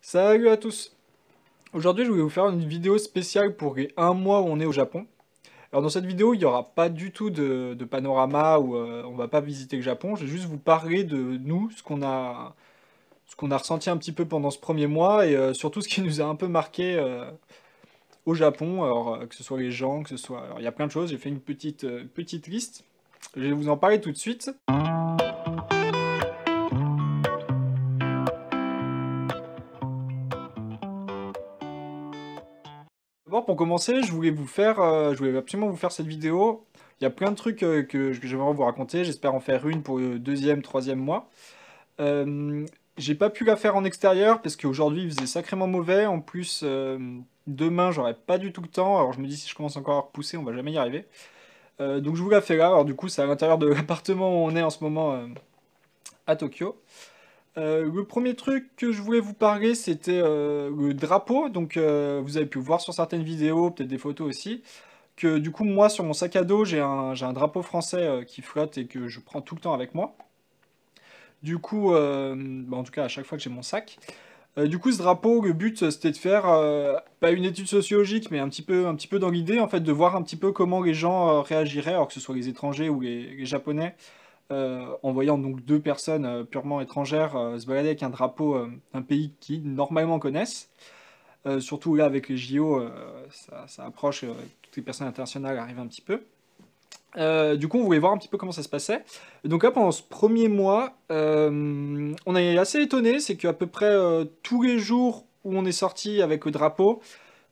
Salut à tous! Aujourd'hui, je voulais vous faire une vidéo spéciale pour les 1 mois où on est au Japon. Alors dans cette vidéo, il n'y aura pas du tout de panorama où on va pas visiter le Japon. Je vais juste vous parler de nous, ce qu'on a ressenti un petit peu pendant ce premier mois et surtout ce qui nous a un peu marqué au Japon. Alors que ce soit les gens, que ce soit... Alors il y a plein de choses, j'ai fait une petite liste. Je vais vous en parler tout de suite. D'abord, pour commencer, je voulais absolument vous faire cette vidéo. Il y a plein de trucs que j'aimerais vous raconter. J'espère en faire une pour le deuxième, troisième mois. Euh, j'ai pas pu la faire en extérieur parce qu'aujourd'hui il faisait sacrément mauvais. En plus, demain j'aurai pas du tout le temps. Alors je me dis si je commence encore à repousser, on va jamais y arriver. Donc je vous la fais là. Alors du coup, c'est à l'intérieur de l'appartement où on est en ce moment à Tokyo. Le premier truc que je voulais vous parler, c'était le drapeau. Donc, vous avez pu voir sur certaines vidéos, peut-être des photos aussi, que du coup, moi, sur mon sac à dos, j'ai un drapeau français qui flotte et que je prends tout le temps avec moi. Du coup, bah, en tout cas, à chaque fois que j'ai mon sac. Du coup, ce drapeau, le but, c'était de faire pas une étude sociologique, mais un petit peu dans l'idée, en fait, de voir un petit peu comment les gens réagiraient, alors que ce soit les étrangers ou les Japonais en voyant donc deux personnes purement étrangères se balader avec un drapeau d'un pays qu'ils normalement connaissent. Surtout là avec les JO, ça approche, toutes les personnes internationales arrivent un petit peu. Du coup, on voulait voir un petit peu comment ça se passait. Et donc là, pendant ce premier mois, on est assez étonné, c'est qu'à peu près tous les jours où on est sorti avec le drapeau,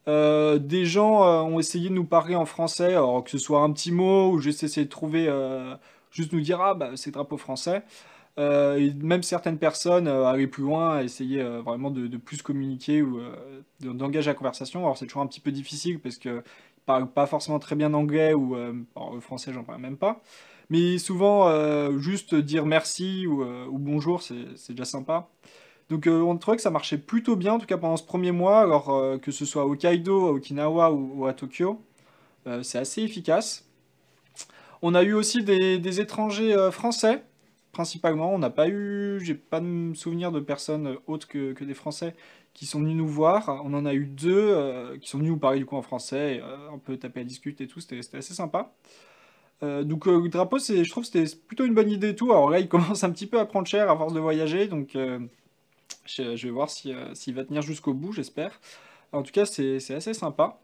des gens ont essayé de nous parler en français, alors que ce soit un petit mot ou juste essayer de trouver, juste nous dire ah bah c'est drapeau français. Et même certaines personnes allaient plus loin, essayaient vraiment de plus communiquer ou d'engager la conversation. Alors c'est toujours un petit peu difficile parce que ils parlent pas forcément très bien anglais ou alors, le français j'en parle même pas. Mais souvent juste dire merci ou bonjour c'est déjà sympa. Donc on trouvait que ça marchait plutôt bien, en tout cas pendant ce premier mois, alors que ce soit à Hokkaido, à Okinawa ou à Tokyo, c'est assez efficace. On a eu aussi des étrangers français, principalement. On n'a pas eu, j'ai pas de souvenir de personnes autres que des Français qui sont venus nous voir. On en a eu deux qui sont venus nous parler du coup en français, et, un peu taper à discuter et tout, c'était assez sympa. Donc le drapeau, je trouve que c'était plutôt une bonne idée et tout. Alors là, il commence un petit peu à prendre cher à force de voyager, donc je vais voir s'il va tenir jusqu'au bout, j'espère. En tout cas, c'est assez sympa.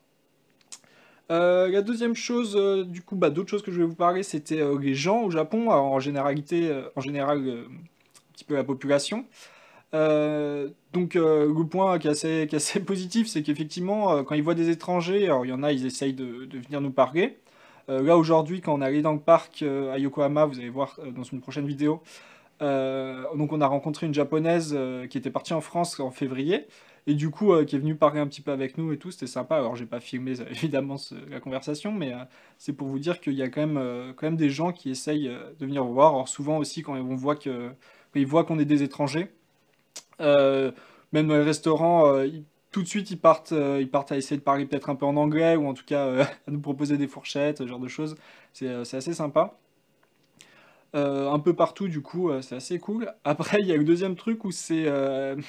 La deuxième chose, du coup, bah, d'autres choses que je vais vous parler, c'était les gens au Japon, alors, en généralité, en général, un petit peu la population. Donc, le point qui est assez positif, c'est qu'effectivement, quand ils voient des étrangers, alors il y en a, ils essayent de venir nous parler. Là, aujourd'hui, quand on est allé dans le parc à Yokohama, vous allez voir dans une prochaine vidéo, donc on a rencontré une japonaise qui était partie en France en février et du coup qui est venue parler un petit peu avec nous et tout, c'était sympa. Alors j'ai pas filmé évidemment la conversation, mais c'est pour vous dire qu'il y a quand même des gens qui essayent de venir vous voir. Alors souvent aussi quand ils voient qu'on est des étrangers, euh, même dans les restaurants, tout de suite ils partent à essayer de parler peut-être un peu en anglais ou en tout cas à nous proposer des fourchettes, ce genre de choses. C'est assez sympa. Un peu partout, du coup, c'est assez cool. Après, il y a le deuxième truc où il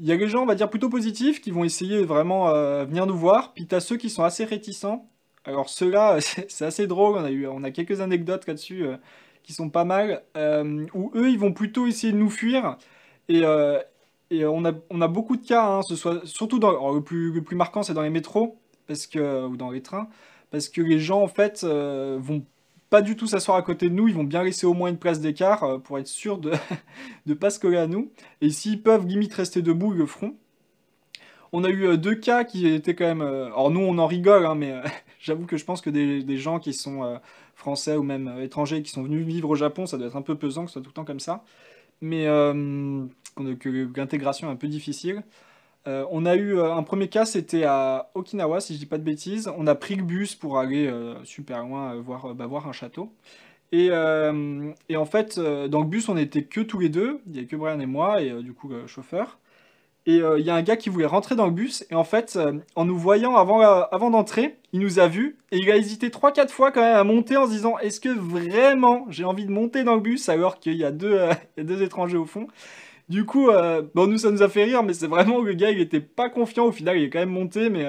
y a les gens, on va dire, plutôt positifs qui vont essayer de vraiment venir nous voir. Puis t'as ceux qui sont assez réticents. Alors ceux-là, c'est assez drôle. On a quelques anecdotes là-dessus qui sont pas mal. Où eux, ils vont plutôt essayer de nous fuir. Et, euh, et on a beaucoup de cas, hein, surtout alors, le plus marquant, c'est dans les métros, ou dans les trains, parce que les gens, en fait, vont pas du tout s'asseoir à côté de nous, ils vont bien laisser au moins une place d'écart pour être sûr de ne pas se coller à nous. Et s'ils peuvent limite rester debout, ils le feront. On a eu deux cas qui étaient quand même... alors nous, on en rigole, hein, mais j'avoue que je pense que des gens qui sont français ou même étrangers qui sont venus vivre au Japon, ça doit être un peu pesant que ce soit tout le temps comme ça. Mais que l'intégration est un peu difficile. On a eu un premier cas, c'était à Okinawa, si je dis pas de bêtises. On a pris le bus pour aller super loin voir un château. Et en fait, dans le bus, on était que tous les deux. Il y avait que Brian et moi, et du coup, le chauffeur. Et il y a un gars qui voulait rentrer dans le bus, et en fait, en nous voyant avant d'entrer, il nous a vus, et il a hésité trois quatre fois quand même à monter en se disant, est-ce que vraiment j'ai envie de monter dans le bus alors qu'il y a deux, il y a deux étrangers au fond? Du coup, bon, nous, ça nous a fait rire, mais c'est vraiment le gars, il était pas confiant. Au final, il est quand même monté, mais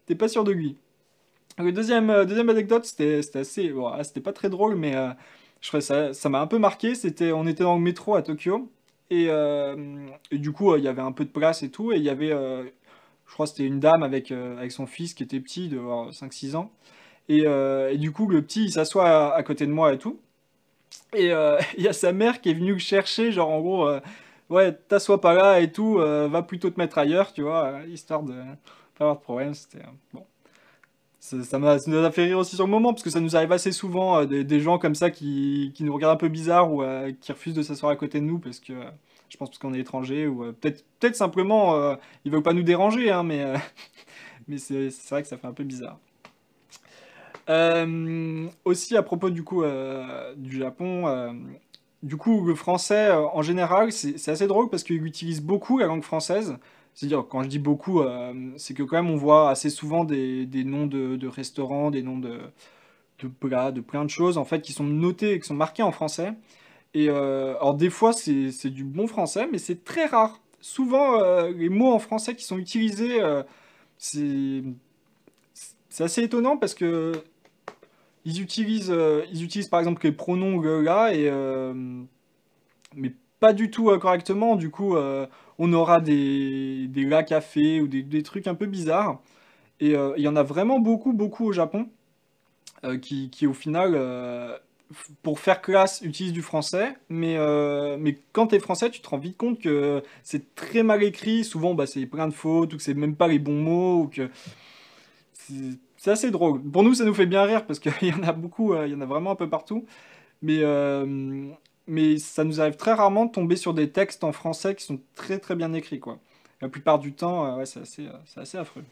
t'es pas sûr de lui. Le deuxième anecdote, c'était assez, bon, c'était pas très drôle, mais je crois que ça m'a un peu marqué. On était dans le métro à Tokyo, et du coup, il y avait un peu de place et tout, et il y avait, je crois, que c'était une dame avec son fils qui était petit, de 5-6 ans, et du coup, le petit, il s'assoit à côté de moi et tout. Et il y a sa mère qui est venue le chercher, genre en gros, ouais, t'assois pas là et tout, va plutôt te mettre ailleurs, tu vois, histoire de pas avoir de problème. C'était bon. Ça nous a fait rire aussi sur le moment, parce que ça nous arrive assez souvent, des gens comme ça qui nous regardent un peu bizarre ou qui refusent de s'asseoir à côté de nous parce que, je pense parce qu'on est étranger ou peut-être simplement, ils veulent pas nous déranger, hein, mais, mais c'est vrai que ça fait un peu bizarre. Aussi à propos du coup du Japon, du coup le français en général c'est assez drôle parce qu'il utilise beaucoup la langue française. C'est-à-dire quand je dis beaucoup, c'est que quand même on voit assez souvent des noms de restaurants, des noms de plats, de plein de choses en fait qui sont notés, qui sont marqués en français. Et alors des fois c'est du bon français, mais c'est très rare. Souvent les mots en français qui sont utilisés, c'est c'est assez étonnant parce que ils utilisent par exemple les pronoms là mais pas du tout correctement. Du coup, on aura des la café ou des trucs un peu bizarres. Et il y en a vraiment beaucoup, beaucoup au Japon qui au final, pour faire classe, utilisent du français. Mais quand t'es français, tu te rends vite compte que c'est très mal écrit. Souvent, bah, c'est plein de fautes ou que c'est même pas les bons mots ou que c'est assez drôle. Pour nous, ça nous fait bien rire parce qu'il y en a beaucoup, il y en a vraiment un peu partout. Mais, euh, mais ça nous arrive très rarement de tomber sur des textes en français qui sont très très bien écrits, quoi. La plupart du temps, ouais, c'est assez affreux.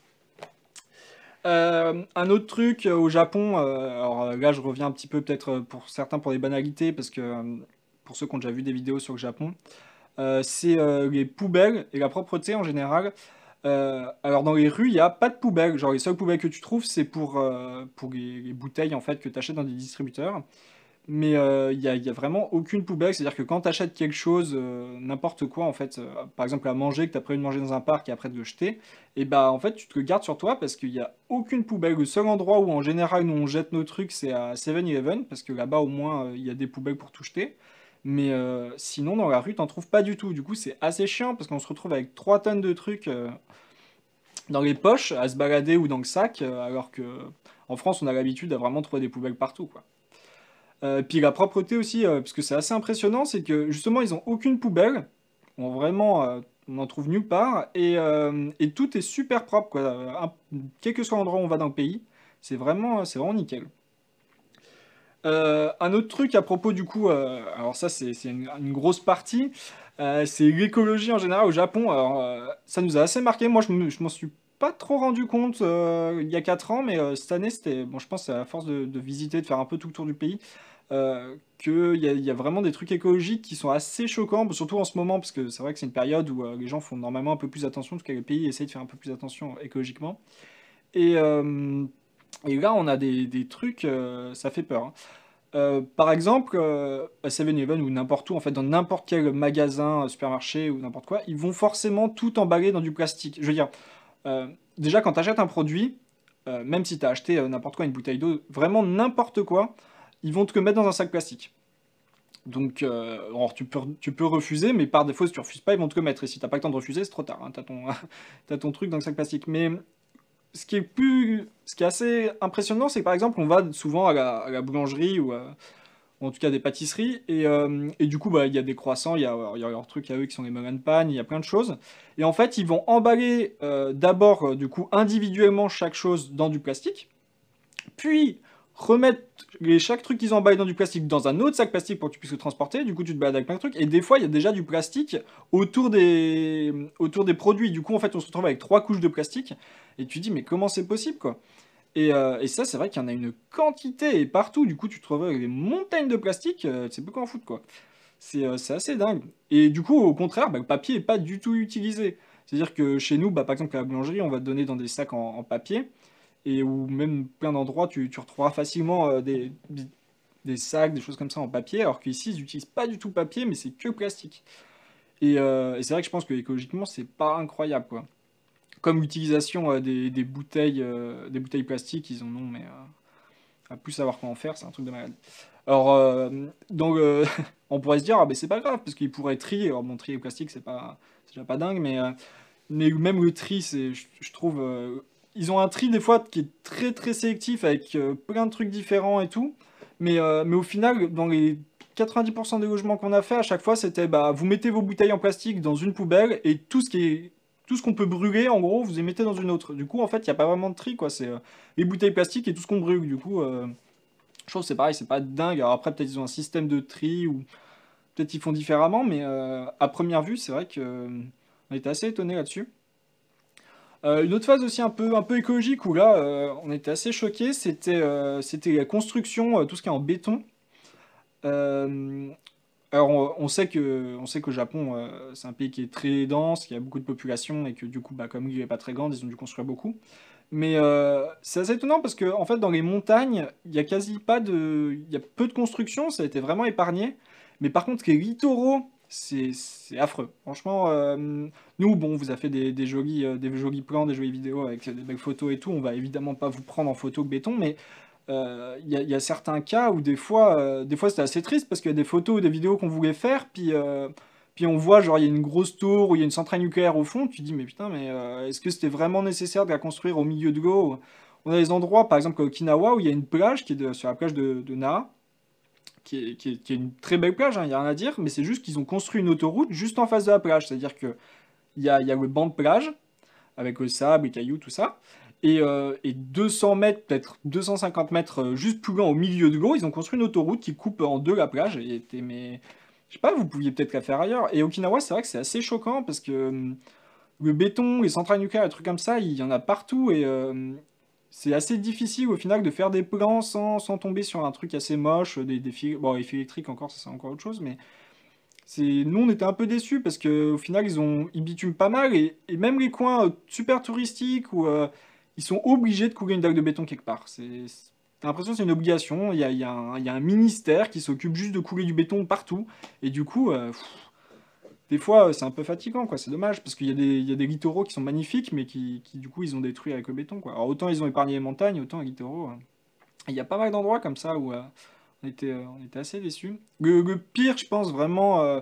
Un autre truc au Japon, alors là je reviens un petit peu peut-être pour certains pour des banalités, parce que pour ceux qui ont déjà vu des vidéos sur le Japon, c'est les poubelles et la propreté en général. Alors dans les rues, il n'y a pas de poubelles. Genre les seules poubelles que tu trouves, c'est pour les bouteilles en fait que tu achètes dans des distributeurs. Mais il y a vraiment aucune poubelle. C'est-à-dire que quand tu achètes quelque chose, n'importe quoi en fait, par exemple à manger, que tu as prévu de manger dans un parc et après de le jeter, et bah en fait tu te le gardes sur toi parce qu'il n'y a aucune poubelle. Le seul endroit où en général nous on jette nos trucs, c'est à 7-Eleven parce que là-bas au moins il y a des poubelles pour tout jeter. Mais sinon dans la rue t'en trouves pas du tout. Du coup c'est assez chiant parce qu'on se retrouve avec 3 tonnes de trucs dans les poches à se balader ou dans le sac, alors que en France on a l'habitude à vraiment trouver des poubelles partout, quoi. Puis la propreté aussi, parce que c'est assez impressionnant, c'est que justement ils ont aucune poubelle, vraiment on en trouve nulle part, et tout est super propre, quoi. Quel que soit l'endroit où on va dans le pays, c'est vraiment nickel. Un autre truc à propos du coup, alors ça c'est une grosse partie, c'est l'écologie en général au Japon. Alors ça nous a assez marqué. Moi je m'en suis pas trop rendu compte il y a 4 ans, mais cette année c'était, bon je pense que c'est à force de visiter, de faire un peu tout le tour du pays, qu'il y a vraiment des trucs écologiques qui sont assez choquants, surtout en ce moment, parce que c'est vrai que c'est une période où les gens font normalement un peu plus attention, en tout cas les pays essayent de faire un peu plus attention écologiquement. Et, euh, et là on a des trucs, ça fait peur, hein. Par exemple, à 7-Eleven ou n'importe où, en fait, dans n'importe quel magasin, supermarché ou n'importe quoi, ils vont forcément tout emballer dans du plastique. Je veux dire, déjà quand tu achètes un produit, même si tu as acheté n'importe quoi, une bouteille d'eau, vraiment n'importe quoi, ils vont te le mettre dans un sac plastique. Donc, alors tu peux refuser, mais par défaut, si tu refuses pas, ils vont te le mettre. Et si t'as pas le temps de refuser, c'est trop tard, hein, t'as ton truc dans le sac plastique. Mais ce qui est assez impressionnant, c'est que par exemple, on va souvent à la boulangerie ou en tout cas des pâtisseries, et du coup, bah, il y a des croissants, il y a leurs trucs à eux qui sont les melon pan, il y a plein de choses. Et en fait, ils vont emballer d'abord, du coup, individuellement chaque chose dans du plastique, puis remettre chaque truc qu'ils emballent dans du plastique dans un autre sac plastique pour que tu puisses le transporter. Du coup, tu te balades avec plein de trucs. Et des fois, il y a déjà du plastique autour des produits. Du coup, en fait, on se retrouve avec 3 couches de plastique. Et tu te dis, mais comment c'est possible, quoi? Et ça, c'est vrai qu'il y en a une quantité et partout. Du coup, tu te retrouves avec des montagnes de plastique. Tu sais plus quoi en foutre, quoi. C'est assez dingue. Et du coup, au contraire, bah, le papier est pas du tout utilisé. C'est-à-dire que chez nous, bah, par exemple, à la boulangerie, on va te donner dans des sacs en papier et où même plein d'endroits, tu retrouveras facilement des sacs, des choses comme ça en papier, alors qu'ici, ils n'utilisent pas du tout papier, mais c'est que plastique. Et c'est vrai que je pense que écologiquement, c'est pas incroyable, quoi. Comme l'utilisation des bouteilles plastiques, ils en ont, mais à plus savoir comment faire, c'est un truc de malade. Alors, on pourrait se dire, ah ben c'est pas grave, parce qu'ils pourraient trier. Alors, bon, trier le plastique, c'est déjà pas dingue, mais même le tri, je trouve, ils ont un tri des fois qui est très très sélectif avec plein de trucs différents et tout. Mais au final, dans les 90% des logements qu'on a fait, à chaque fois, c'était bah, vous mettez vos bouteilles en plastique dans une poubelle et tout ce qu'on peut brûler, en gros, vous les mettez dans une autre. Du coup, en fait, il n'y a pas vraiment de tri, quoi. C'est les bouteilles plastiques et tout ce qu'on brûle. Du coup, je trouve que c'est pareil, c'est pas dingue. Alors après, peut-être ils ont un système de tri ou peut-être ils font différemment, mais à première vue, c'est vrai que on était assez étonné là-dessus. Une autre phase aussi un peu écologique où là, on était assez choqués, c'était la construction, tout ce qui est en béton. Euh, alors on sait qu'au Japon, c'est un pays qui est très dense, qui a beaucoup de population et que du coup, bah, comme l'île n'est pas très grande, ils ont dû construire beaucoup. Mais c'est assez étonnant parce que en fait, dans les montagnes, il y a quasi pas il y a peu de construction, ça a été vraiment épargné. Mais par contre, les littoraux, c'est affreux. Franchement, nous, bon, on vous a fait des jolis plans, des jolies vidéos avec des belles photos et tout. On va évidemment pas vous prendre en photo que béton, mais il y a certains cas où des fois c'était assez triste parce qu'il y a des photos ou des vidéos qu'on voulait faire, puis on voit genre il y a une grosse tour ou il y a une centrale nucléaire au fond, tu te dis mais putain, mais est-ce que c'était vraiment nécessaire de la construire au milieu de l'eau? On a des endroits, par exemple à Okinawa, où il y a une plage qui est sur la plage de Naha, qui est une très belle plage, hein, il n'y a rien à dire, mais c'est juste qu'ils ont construit une autoroute juste en face de la plage, c'est-à-dire que il y a le banc de plage, avec le sable, les cailloux, tout ça. Et 200 mètres, peut-être 250 mètres juste plus loin au milieu de l'eau, ils ont construit une autoroute qui coupe en deux la plage. Mais je sais pas, vous pouviez peut-être la faire ailleurs. Et Okinawa, c'est vrai que c'est assez choquant parce que le béton, les centrales nucléaires, les trucs comme ça, il y en a partout. Et c'est assez difficile au final de faire des plans sans tomber sur un truc assez moche. Des fils, bon, les fils électriques encore, ça c'est encore autre chose, mais nous, on était un peu déçus parce qu'au final, ils bitument pas mal et même les coins super touristiques où ils sont obligés de couler une dalle de béton quelque part. T'as l'impression que c'est une obligation. Il y a un ministère qui s'occupe juste de couler du béton partout et du coup, des fois, c'est un peu fatigant, quoi. C'est dommage parce qu'il y a des littoraux qui sont magnifiques mais qui, du coup, ils ont détruit avec le béton, quoi. Alors autant ils ont épargné les montagnes, autant les littoraux. Il y a pas mal d'endroits comme ça où on était assez déçus. Le pire, je pense vraiment,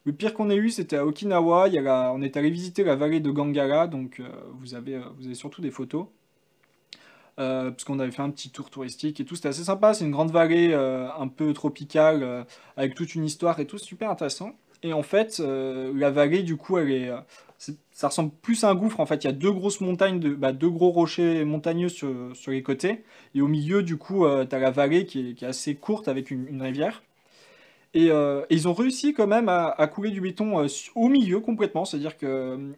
le pire qu'on ait eu, c'était à Okinawa. On est allé visiter la vallée de Gangara, donc vous avez surtout des photos. Parce qu'on avait fait un petit tour touristique et tout, c'était assez sympa. C'est une grande vallée un peu tropicale, avec toute une histoire et tout, super intéressant. Et en fait, la vallée, du coup, ça ressemble plus à un gouffre. En fait, il y a deux grosses montagnes, deux gros rochers montagneux sur les côtés. Et au milieu, du coup, tu as la vallée qui est assez courte avec une rivière. Et ils ont réussi quand même à couler du béton au milieu complètement. C'est-à-dire que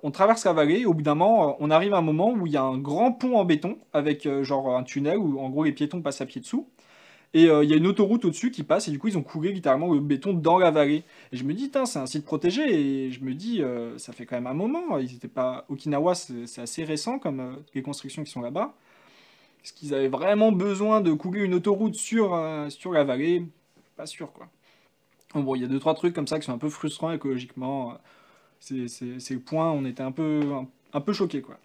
on traverse la vallée et au bout d'un moment, on arrive à un moment où il y a un grand pont en béton avec genre un tunnel où en gros les piétons passent à pied dessous. Et il y a une autoroute au-dessus qui passe et du coup ils ont coulé littéralement le béton dans la vallée. Et je me dis, c'est un site protégé et je me dis, ça fait quand même un moment. Ils étaient pas Okinawa, c'est assez récent comme les constructions qui sont là-bas. Est-ce qu'ils avaient vraiment besoin de couler une autoroute sur la vallée? Pas sûr quoi. Bon, il y a deux, trois trucs comme ça qui sont un peu frustrants écologiquement. C'est le point, on était un peu choqués, quoi.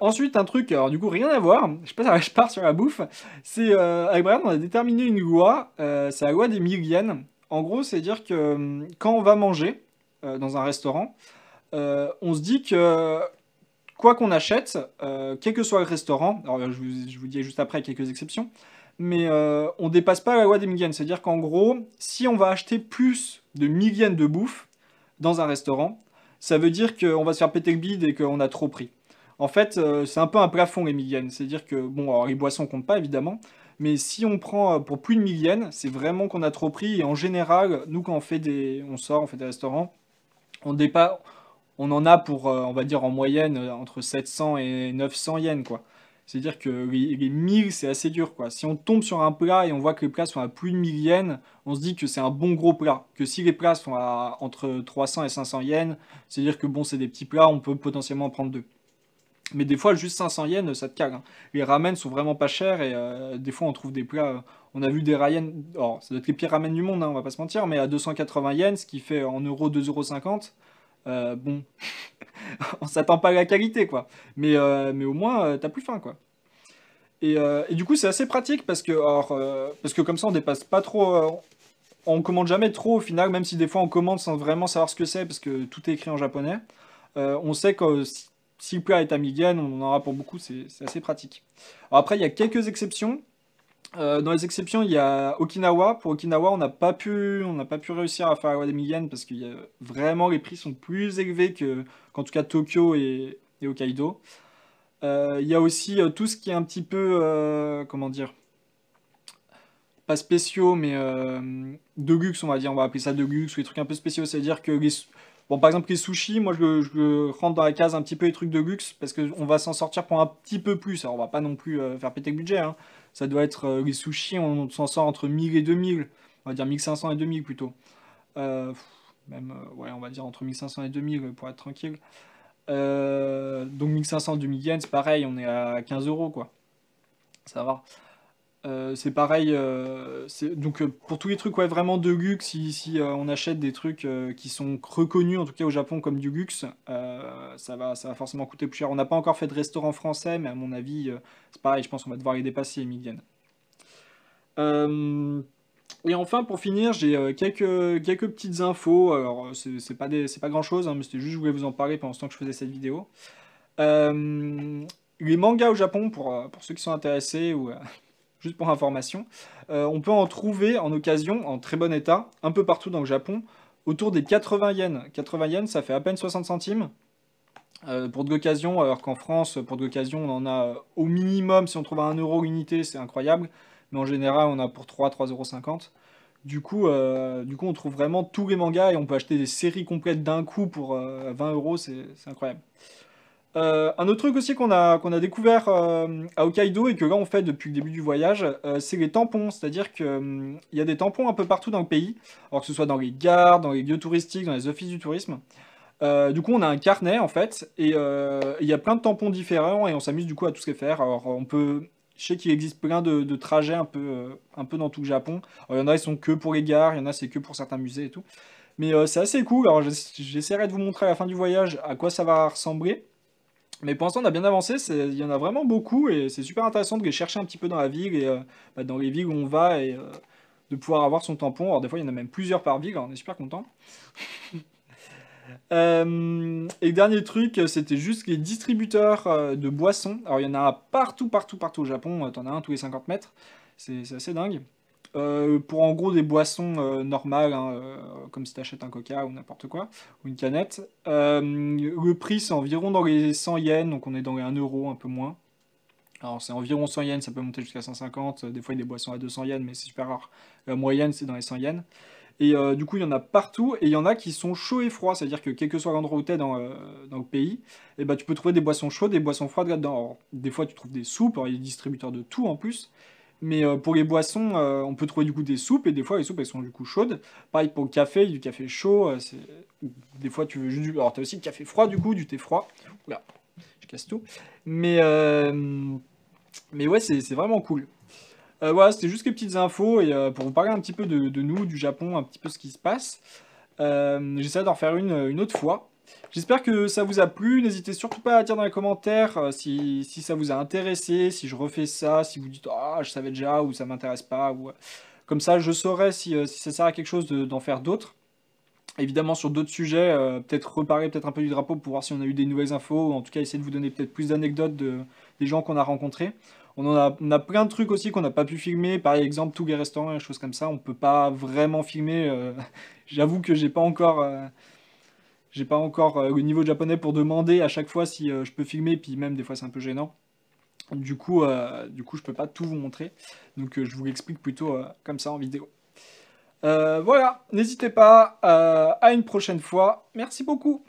Ensuite, un truc, alors du coup, rien à voir, je sais pas, je pars sur la bouffe, c'est, avec Brian, on a déterminé une loi, c'est la loi des 1000 yens. En gros, c'est dire que quand on va manger dans un restaurant, on se dit que quoi qu'on achète, quel que soit le restaurant, alors je vous dis juste après quelques exceptions, mais on dépasse pas la loi des 1000 yens. C'est-à-dire qu'en gros, si on va acheter plus de 1000 yens de bouffe dans un restaurant, ça veut dire qu'on va se faire péter le bide et qu'on a trop pris. En fait, c'est un peu un plafond les 1000 yens. C'est-à-dire que, bon, alors les boissons comptent pas évidemment, mais si on prend pour plus de 1000 yens, c'est vraiment qu'on a trop pris. Et en général, nous quand on fait des restaurants, on dépasse, on en a pour, on va dire en moyenne, entre 700 et 900 yens, quoi. C'est-à-dire que les 1000, c'est assez dur, quoi. Si on tombe sur un plat et on voit que les plats sont à plus de 1000 yens, on se dit que c'est un bon gros plat. Que si les plats sont entre 300 et 500 yens, c'est-à-dire que bon, c'est des petits plats, on peut potentiellement en prendre deux. Mais des fois, juste 500 yens, ça te cale, hein. Les ramen sont vraiment pas chers et des fois, on trouve des plats. On a vu des ramen. Alors, ça doit être les pires ramen du monde, hein, on va pas se mentir, mais à 280 yens, ce qui fait en euros 2,50 €. Bon, on s'attend pas à la qualité, quoi. Mais au moins, t'as plus faim, quoi. Et du coup, c'est assez pratique parce que comme ça, on dépasse pas trop. On commande jamais trop au final, même si des fois on commande sans vraiment savoir ce que c'est parce que tout est écrit en japonais. On sait que si le plat est à 1000 yens, on en aura pour beaucoup, c'est assez pratique. Alors après, il y a quelques exceptions. Dans les exceptions, il y a Okinawa. Pour Okinawa, on n'a pas pu réussir à faire des 1000 yens parce que vraiment les prix sont plus élevés qu'en tout cas Tokyo et Hokkaido. Il y a aussi tout ce qui est un petit peu, comment dire, pas spéciaux, mais de luxe, on va dire. On va appeler ça de luxe ou des trucs un peu spéciaux. C'est-à-dire que bon, par exemple, les sushis, moi je rentre dans la case un petit peu les trucs de luxe parce qu'on va s'en sortir pour un petit peu plus. Alors, on va pas non plus faire péter le budget, hein. Ça doit être les sushis, on s'en sort entre 1000 et 2000. On va dire 1500 et 2000 plutôt. Même, ouais, on va dire entre 1500 et 2000 pour être tranquille. Donc 1500, 2000 yens, c'est pareil, on est à 15 euros, quoi. Ça va. C'est pareil, donc pour tous les trucs ouais, vraiment de luxe, si on achète des trucs qui sont reconnus, en tout cas au Japon, comme du luxe, ça va forcément coûter plus cher. On n'a pas encore fait de restaurant français, mais à mon avis, c'est pareil, je pense qu'on va devoir les dépasser, les 1000 yens. Euh, et enfin, pour finir, j'ai quelques petites infos. Alors, c'est pas grand-chose, hein, mais c'était juste, je voulais vous en parler pendant ce temps que je faisais cette vidéo. Les mangas au Japon, pour ceux qui sont intéressés, ou juste pour information, on peut en trouver en occasion, en très bon état, un peu partout dans le Japon, autour des 80 yens. 80 yens, ça fait à peine 60 centimes. Pour de l'occasion, alors qu'en France, pour de l'occasion, on en a au minimum, si on trouve à 1 € l'unité, c'est incroyable. Mais en général, on a pour 3,50 €. Du coup, on trouve vraiment tous les mangas et on peut acheter des séries complètes d'un coup pour 20 €, c'est incroyable. Un autre truc aussi qu'on a découvert à Hokkaido et que là on fait depuis le début du voyage, c'est les tampons. C'est-à-dire que il y a des tampons un peu partout dans le pays, alors que ce soit dans les gares, dans les lieux touristiques, dans les offices du tourisme. Du coup, on a un carnet en fait, et il y a plein de tampons différents et on s'amuse du coup à tous les faire. Alors, je sais qu'il existe plein de trajets un peu dans tout le Japon. Alors, il y en a, ils sont que pour les gares, il y en a, c'est que pour certains musées et tout. Mais c'est assez cool. Alors, j'essaierai de vous montrer à la fin du voyage à quoi ça va ressembler. Mais pour l'instant, on a bien avancé, il y en a vraiment beaucoup et c'est super intéressant de les chercher un petit peu dans la ville et dans les villes où on va et de pouvoir avoir son tampon. Alors des fois, il y en a même plusieurs par ville, alors on est super content. Et le dernier truc, c'était juste les distributeurs de boissons. Alors il y en a partout, partout, partout au Japon, t'en as un tous les 50 mètres, c'est assez dingue. Pour en gros des boissons normales, hein, comme si t'achètes un coca ou n'importe quoi, ou une canette. Le prix c'est environ dans les 100 yens, donc on est dans les 1 € un peu moins. Alors c'est environ 100 yens, ça peut monter jusqu'à 150, des fois il y a des boissons à 200 yens, mais c'est super rare. La moyenne c'est dans les 100 yens. Et du coup il y en a partout, et il y en a qui sont chauds et froids, c'est-à-dire que quel que soit l'endroit où t'es dans le pays, et bah, tu peux trouver des boissons chaudes, des boissons froides là-dedans. Alors, des fois tu trouves des soupes, alors, il y a des distributeurs de tout en plus. Mais pour les boissons, on peut trouver du coup des soupes, et des fois les soupes elles sont du coup chaudes. Pareil pour le café, du café chaud. Des fois tu veux juste Alors t'as aussi du café froid du coup, du thé froid. Oula, je casse tout. Mais, euh, mais ouais, c'est vraiment cool. Voilà, c'était juste les petites infos, et pour vous parler un petit peu de nous, du Japon, un petit peu ce qui se passe. J'essaie d'en faire une autre fois. J'espère que ça vous a plu. N'hésitez surtout pas à dire dans les commentaires si ça vous a intéressé, si je refais ça, si vous dites ah je savais déjà ou ça m'intéresse pas. Comme ça, je saurai si ça sert à quelque chose d'en faire d'autres. Évidemment, sur d'autres sujets, peut-être reparler peut-être un peu du drapeau pour voir si on a eu des nouvelles infos, ou en tout cas essayer de vous donner peut-être plus d'anecdotes des gens qu'on a rencontrés. On a plein de trucs aussi qu'on n'a pas pu filmer, par exemple tous les restaurants et choses comme ça, on peut pas vraiment filmer. J'avoue que j'ai pas encore le niveau de japonais pour demander à chaque fois si je peux filmer, puis même des fois c'est un peu gênant. Du coup, je peux pas tout vous montrer, donc je vous l'explique plutôt comme ça en vidéo. Voilà, n'hésitez pas, à une prochaine fois. Merci beaucoup.